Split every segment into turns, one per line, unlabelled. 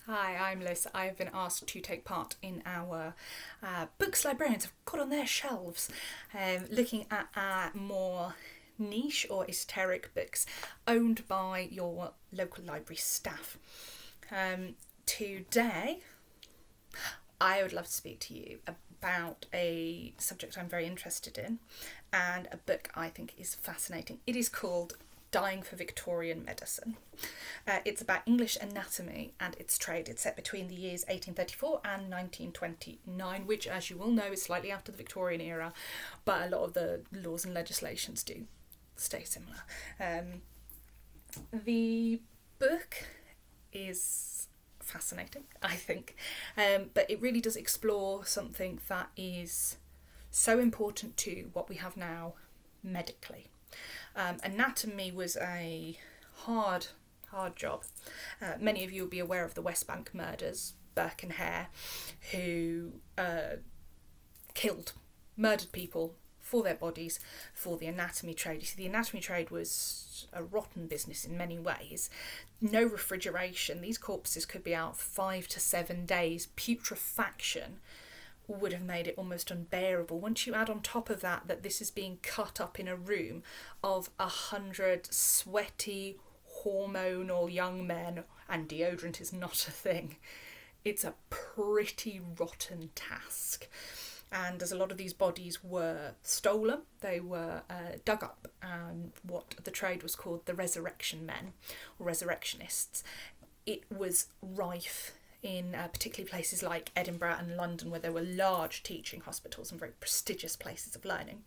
Hi, I'm Liz. I have been asked to take part in our books librarians have got on their shelves, looking at more niche or esoteric books owned by your local library staff. Today, I would love to speak to you about a subject I'm very interested in and a book I think is fascinating. It is called Dying for Victorian Medicine. It's about English anatomy and its trade. It's set between the years 1834 and 1929, which, as you all know, is slightly after the Victorian era, but a lot of the laws and legislations do stay similar. The book is fascinating, I think, but it really does explore something that is so important to what we have now medically. Anatomy was a hard job. Many of you will be aware of the West Bank murders, Burke and Hare, who murdered people for their bodies, for the anatomy trade. You see, the anatomy trade was a rotten business in many ways. No refrigeration. These corpses could be out 5 to 7 days. Putrefaction would have made it almost unbearable. Once you add on top of that this is being cut up in a room of 100 sweaty, hormonal young men, and deodorant is not a thing, it's a pretty rotten task. And as a lot of these bodies were stolen, they were dug up, and what the trade was called the resurrection men, or resurrectionists. It was rife in particularly places like Edinburgh and London, where there were large teaching hospitals and very prestigious places of learning.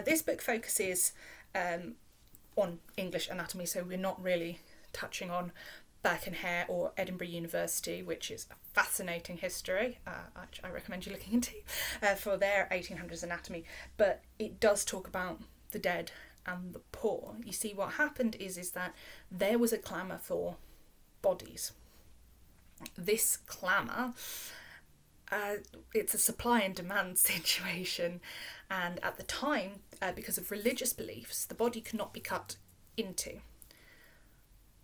This book focuses on English anatomy, so we're not really touching on Burke and Hare or Edinburgh University, which is a fascinating history, which I recommend you looking into, for their 1800s anatomy, but it does talk about the dead and the poor. You see, what happened is that there was a clamour for bodies. This clamour, it's a supply and demand situation, and at the time, because of religious beliefs, the body could not be cut into.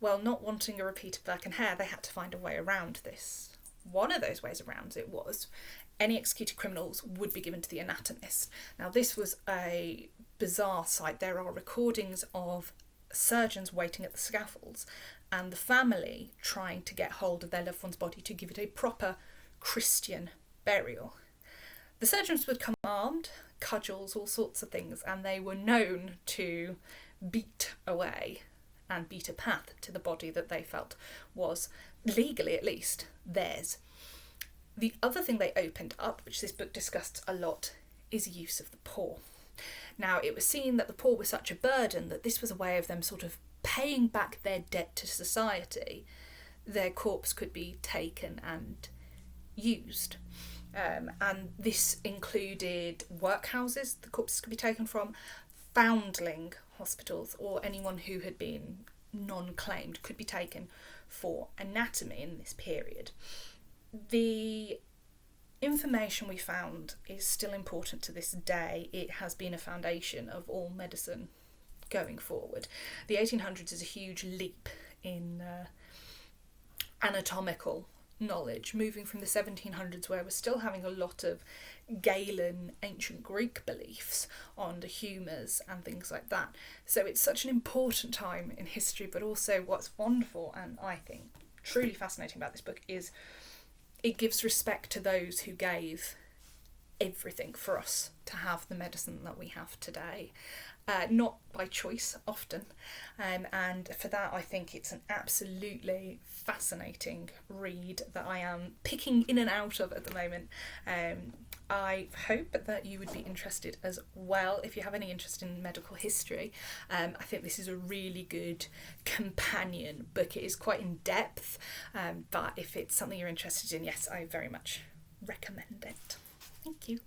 Well, not wanting a repeat of Burke and Hare, they had to find a way around this. One of those ways around it was any executed criminals would be given to the anatomist. Now, this was a bizarre sight. There are recordings of surgeons waiting at the scaffolds and the family trying to get hold of their loved one's body to give it a proper Christian burial. The surgeons would come armed, cudgels, all sorts of things, and they were known to beat away and beat a path to the body that they felt was, legally at least, theirs. The other thing they opened up, which this book discussed a lot, is use of the poor. Now, it was seen that the poor were such a burden that this was a way of them sort of paying back their debt to society. Their corpse could be taken and used. And this included workhouses the corpses could be taken from, foundling hospitals, or anyone who had been non-claimed could be taken for anatomy in this period. The information we found is still important to this day. It has been a foundation of all medicine going forward. The 1800s is a huge leap in anatomical knowledge, moving from the 1700s, where we're still having a lot of Galen ancient Greek beliefs on the humours and things like that. So it's such an important time in history, but also what's wonderful and I think truly fascinating about this book is it gives respect to those who gave everything for us to have the medicine that we have today. Not by choice often, and for that I think it's an absolutely fascinating read that I am picking in and out of at the moment. I hope that you would be interested as well. If you have any interest in medical history, I think this is a really good companion book. It is quite in depth, but if it's something you're interested in, yes, I very much recommend it. Thank you.